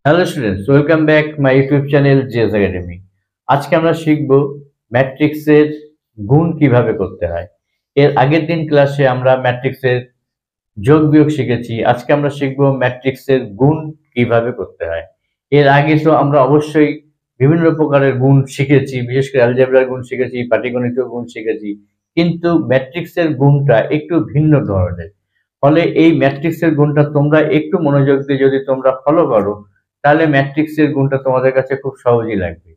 Hello students, welcome back my YouTube channel JS academy. আজকে আমরা শিখব ম্যাট্রিক্সের গুণ কিভাবে করতে হয়। এর আগের দিন ক্লাসে আমরা ম্যাট্রিক্সের যোগ বিয়োগ শিখেছি। আজকে আমরা শিখব ম্যাট্রিক্সের গুণ কিভাবে করতে হয়। এর আগে তো আমরা অবশ্যই বিভিন্ন প্রকারের গুণ শিখেছি, বিশেষ করে অ্যালজেব্রার গুণ শিখেছি, পাটিগণিতীয় গুণ শিখেছি, কিন্তু ম্যাট্রিক্সের গুণটা একটু ভিন্ন ধরনের। ফলে এই ম্যাট্রিক্সের গুণটা তোমরা একটু মনোযোগ দিয়ে যদি তোমরা ফলো করো, তাহলে ম্যাট্রিক্সের গুণটা তোমাদের কাছে খুব সহজই লাগবে।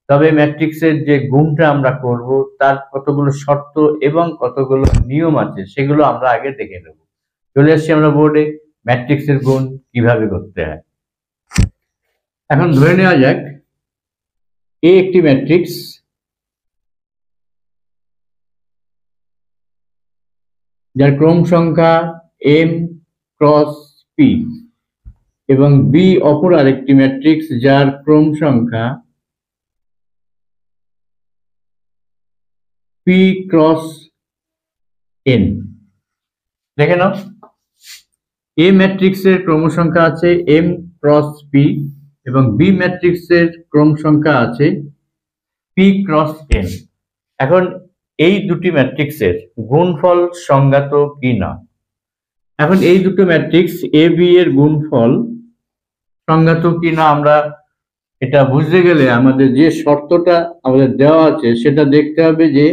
তবে ম্যাট্রিক্সের যে গুণটা আমরা করব, তার কতগুলো শর্ত এবং কতগুলো নিয়ম আছে, সেগুলো আমরা আগে দেখে নেব। চলে এসছি আমরা বোর্ডে, ম্যাট্রিক্সের গুণ কিভাবে করতে হয়। এখন ধরে নেওয়া যাক এ একটি ম্যাট্রিক্স, যার ক্রম সংখ্যা এম ক্রস পি, এবং বি অপর আরেকটি ম্যাট্রিক্স যার ক্রম সংখ্যা পি ক্রস এন। দেখে নাও, এ ম্যাট্রিক্সের ক্রম সংখ্যা আছে এম ক্রস পি এবং বি ম্যাট্রিক্সের ক্রম সংখ্যা আছে পি ক্রস এন। এখন এই দুটি ম্যাট্রিক্সের গুণফল সংজ্ঞাত কি না। এখন এই দুটো ম্যাট্রিক্স এ বি এর গুণফল সংজ্ঞাত কি না আমরা এটা বুঝতে গেলে আমাদের যে শর্তটা আমাদের দেওয়া আছে সেটা দেখতে হবে যে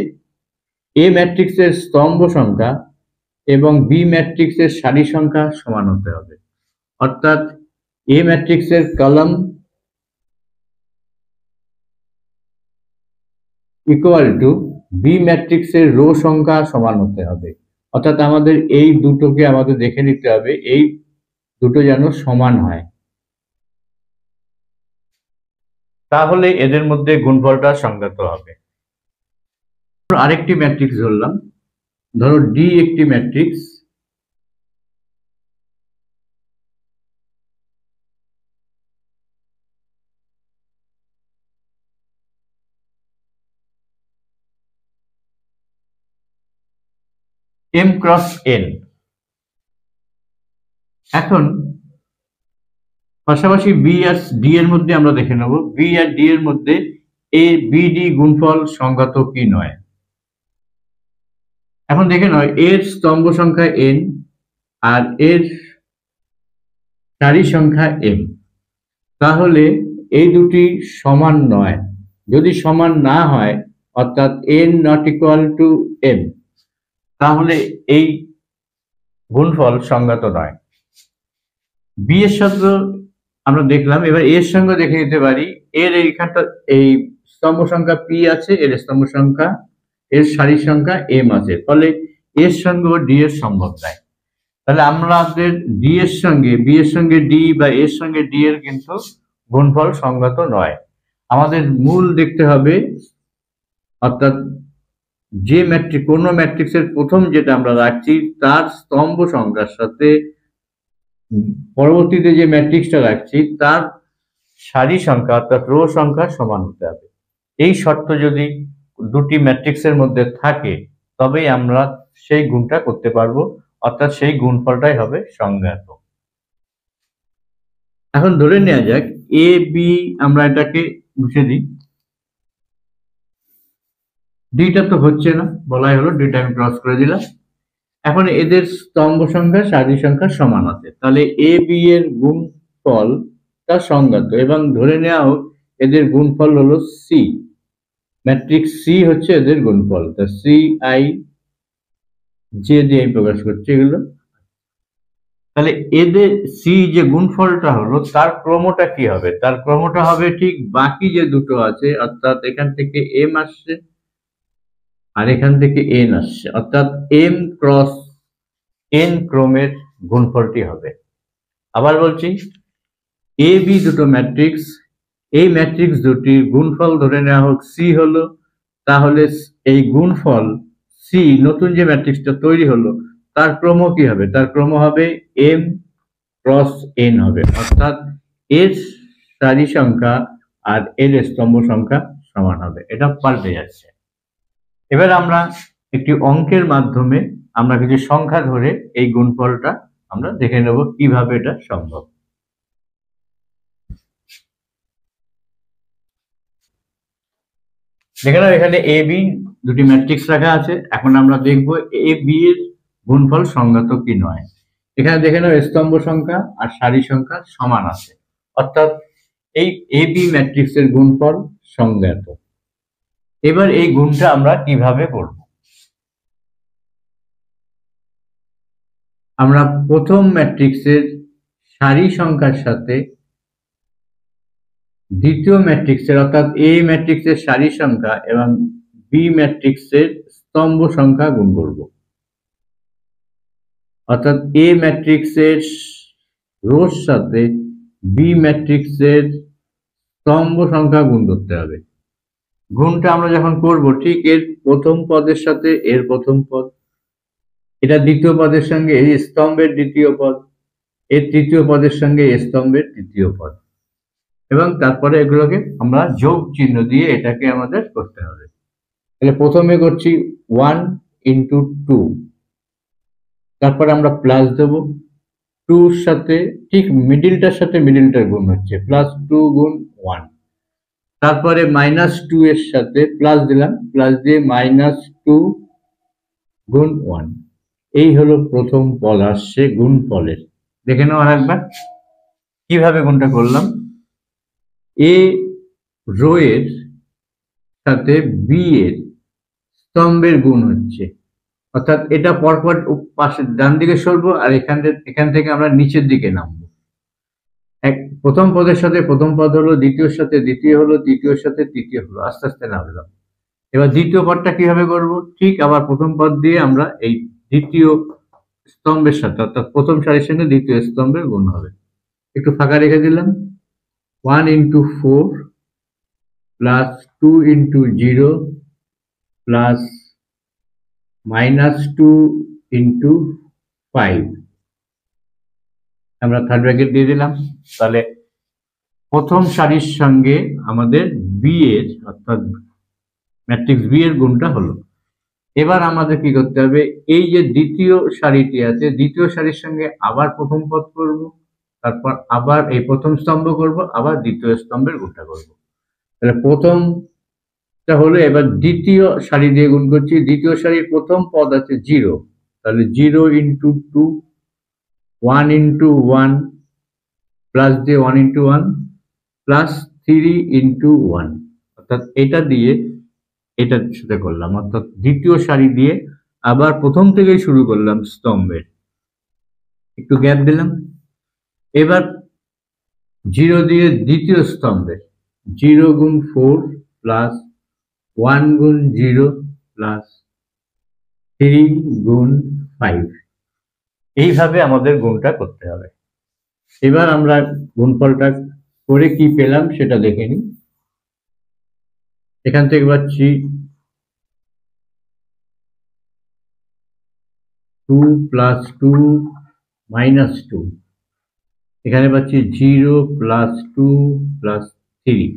এ ম্যাট্রিক্সের স্তম্ভ সংখ্যা এবং বি ম্যাট্রিক্সের সারি সংখ্যা সমান হতে হবে। অর্থাৎ এ ম্যাট্রিক্সের কলাম ইকুয়াল টু বি ম্যাট্রিক্সের রো সংখ্যা সমান হতে হবে। অর্থাৎ আমাদের এই দুটোকে আমাদের দেখে নিতে হবে, এই দুটো যেন সমান হয়, তাহলে এদের মধ্যে গুণফলটা সংজ্ঞাত হবে। আরেকটি ম্যাট্রিক্স ধরলাম, ধরো ডি একটি ম্যাট্রিক্স, এম ক্রস এন। এখন পাশাপাশি বি আর ডি এর মধ্যে আমরা দেখে নেব বি আর ডি এর মধ্যে এ বি ডি গুণফল সংজ্ঞাত কি নয়। এখন দেখে নয় এর স্তম্ভ সংখ্যা এন আর এর সারি সংখ্যা এম, তাহলে এই দুটি সমান নয়। যদি সমান না হয়, অর্থাৎ N not equal to M, তাহলে এই গুণফল সংজ্ঞাত নয়। বি এর সঙ্গে আমরা দেখলাম, এবার এর সঙ্গে দেখে নিতে পারি এর এইখানটা এই স্তম্ভ সংখ্যা পি আছে, এর স্তম্ভ সংখ্যা এর সারি সংখ্যা এম আছে, ফলে এর সঙ্গে ডি এর সম্ভব নয়। তাহলে আমাদের ডি এর সঙ্গে বি এর সঙ্গে ডি বা এর সঙ্গে ডি এর কিন্তু গুণফল সংগত নয়। আমাদের মূল দেখতে হবে, অর্থাৎ যে ম্যাট্রিক্স, কোন ম্যাট্রিক্সের প্রথম যেটা আমরা রাখছি তার স্তম্ভ সংখ্যার সাথে পরবর্তীতে যে ম্যাট্রিক্সটা রাখছি তার সারি সংখ্যা অর্থাৎ রো সংখ্যা সমান হতে হবে। এই শর্ত যদি দুটি ম্যাট্রিক্সের মধ্যে থাকে, তবেই আমরা সেই গুণটা করতে পারবো, অর্থাৎ সেই গুণফলটাই হবে সংজ্ঞাত। এখন ধরে নেওয়া যাক এ বি, আমরা এটাকে মুছে দিই, ডিটা তো হচ্ছে না, বলাই হলো ডিটা আমি ক্রস করে দিলাম। এখন এদের স্তম্ভ সংখ্যা সারি সংখ্যা সমান আছে, তাহলে এ বি এর গুণফল তা সংজ্ঞাত, এবং ধরে নেওয়া হোক এদের গুণফল হলো সি, ম্যাট্রিক্স সি হচ্ছে এদের গুণফল। তা সি আই জে দিয়ে আমি প্রকাশ করছি এগুলো। তাহলে এদের সি যে গুণফলটা হলো তার ক্রমটা কি হবে, তার ক্রমটা হবে ঠিক বাকি যে দুটো আছে, অর্থাৎ এখান থেকে এম আসছে আর এখান থেকে এন আসছে, অর্থাৎ এম ক্রস এন ক্রমের গুণফলটি হবে। আবার বলছি, এ বি দুটো ম্যাট্রিক্স, এই ম্যাট্রিক্স দুটির গুণফল ধরে নেওয়া হোক সি হলো, তাহলে এই গুণফল সি নতুন যে ম্যাট্রিক্সটা তৈরি হলো তার ক্রম কি হবে, তার ক্রম হবে এম ক্রস এন হবে, অর্থাৎ এর সারি সংখ্যা আর এর স্তম্ভ সংখ্যা সমান হবে। এটা পাল্টে যাচ্ছে। এবার আমরা একটি অঙ্কের মাধ্যমে আমরা কিছু সংখ্যা ধরে এই গুণফলটা আমরা দেখে নেব কিভাবে এটা সম্ভব। দেখে নাও এখানে এ বি দুটি ম্যাট্রিক্স রাখা আছে। এখন আমরা দেখব এ বি এর গুণফল সংজ্ঞাত কি নয়। এখানে দেখে নাও স্তম্ভ সংখ্যা আর সারি সংখ্যা সমান আছে, অর্থাৎ এই এ বি ম্যাট্রিক্সের গুণফল সংজ্ঞাত। এবার এই গুণটা আমরা কিভাবে করব? আমরা প্রথম ম্যাট্রিক্সের সারি সংখ্যার সাথে দ্বিতীয় ম্যাট্রিক্সের অর্থাৎ এ ম্যাট্রিক্সের সারি সংখ্যা এবং বি ম্যাট্রিক্সের স্তম্ভ সংখ্যা গুণ করব। অর্থাৎ এ ম্যাট্রিক্সের রোর সাথে বি ম্যাট্রিক্সের স্তম্ভ সংখ্যা গুণ করতে হবে। গুণটা আমরা যখন করব ঠিক এর প্রথম পদের সাথে এর প্রথম পদ, এটা দ্বিতীয় পদের সঙ্গে এই স্তম্ভের দ্বিতীয় পদ, এর তৃতীয় পদের সঙ্গে এই স্তম্ভের তৃতীয় পদ, এবং তারপরে এগুলোকে আমরা যোগ চিহ্ন দিয়ে এটাকে আমাদের করতে হবে। তাহলে প্রথমে করছি 1 ইন্টু 2, তারপরে আমরা প্লাস দেব 2 এর সাথে ঠিক মিডিলটার সাথে মিডিলটার গুণ হচ্ছে +2 গুণ 1, তারপরে -2 এর সাথে প্লাস দিলাম, প্লাস দিয়ে -2 গুণ 1। এই হলো প্রথম পদ আসছে গুণফলের। দেখে নাও আরেকবার কিভাবে গুণটা করলাম। এ রো এর সাথে বি এর স্তম্ভের গুণ হচ্ছে, অর্থাৎ এটা পরপর পাশে ডান দিকে সরবো আর এখান থেকে আমরা নিচের দিকে নামবো। প্রথম পদের সাথে প্রথম পদ হলো, দ্বিতীয়র সাথে দ্বিতীয় হলো, তৃতীয়র সাথে তৃতীয় হলো, আস্তে আস্তে নামলাম। এবার দ্বিতীয় পদটা কিভাবে করব? ঠিক আবার প্রথম পদ দিয়ে আমরা এই দ্বিতীয় স্তম্ভের সাথে অর্থাৎ প্রথম সারির সঙ্গে দ্বিতীয় স্তম্ভের গুণ হবে। একটু ফাঁকা রেখে দিলাম। 1 into 4 plus 2 into 0 plus -2 into 5, আমরা থার্ড ব্র্যাকেট দিয়ে দিলাম। তাহলে প্রথম সারির সঙ্গে আমাদের বি এর অর্থাৎ ম্যাট্রিক্স বি এর গুণটা হলো। এবার আমাদের কি করতে হবে? এই যে দ্বিতীয় সারিটি আছে, দ্বিতীয় সারির সঙ্গে আবার প্রথম পদ করব, তারপর আবার এই প্রথম স্তম্ভ করব, আবার দ্বিতীয় স্তম্ভের গুণটা করব। তাহলে প্রথমটা হলো, এবার দ্বিতীয় সারি দিয়ে গুণ করছি। দ্বিতীয় সারির প্রথম পদ আছে 0, তাহলে 0 ইন্টু 2, 1 ইন্টু 1 প্লাস দিয়ে 1 ইন্টু 1 প্লাস 3 ইন্টু 1, অর্থাৎ এটা দিয়ে এটার সাথে করলাম, অর্থাৎ দ্বিতীয় সারি দিয়ে আবার প্রথম থেকেই শুরু করলাম স্তম্ভের, একটু গ্যাপ দিলাম। এবার 0 দিয়ে দ্বিতীয় স্তম্ভে 0 গুণ 4 প্লাস 1 গুণ 0 প্লাস 3 গুণ 5, এইভাবে আমাদের গুণটা করতে হবে। এবার আমরা গুণফলটা করে কি পেলাম সেটা দেখে নিই। এখান থেকে পাচ্ছি 2 প্লাস 2 মাইনাস 2, এখানে পাচ্ছি 0 প্লাস 2 প্লাস 3,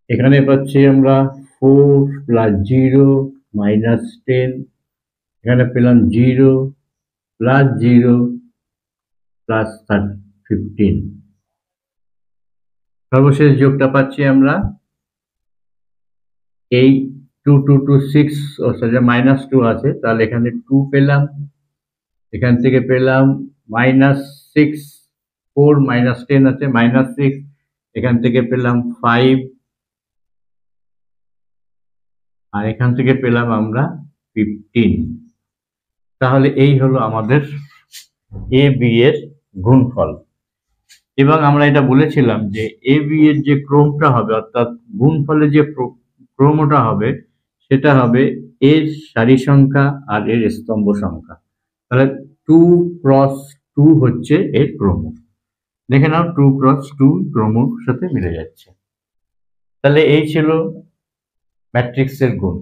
এখানে পাচ্ছি আমরা 4 প্লাস 0 মাইনাস 10, এখানে পেলাম 0 প্লাস 0 প্লাস 15, সর্বশেষ যোগটা পাচ্ছি আমরা এই 2 2 2 6, -2 আছে, তাহলে এখানে 2 পেলাম, এখান থেকে পেলাম -6, 4 -10 আছে -6, এখান থেকে পেলাম 5, আর এখান থেকে পেলাম আমরা 15। তাহলে এই হলো আমাদের এ বি এর গুণফল। এবং আমরা এটা বলেছিলাম যে এ বি এর যে ক্রমটা হবে অর্থাৎ গুণফলের যে ক্রমটা হবে সেটা হবে এর সারি সংখ্যা আর এর স্তম্ভ সংখ্যা। তাহলে 2 ক্রস 2 হচ্ছে এর ক্রম। দেখে নাও 2 ক্রস 2 ক্রমর সাথে মিলে যাচ্ছে। তাহলে এই ছিল ম্যাট্রিক্সের গুণ।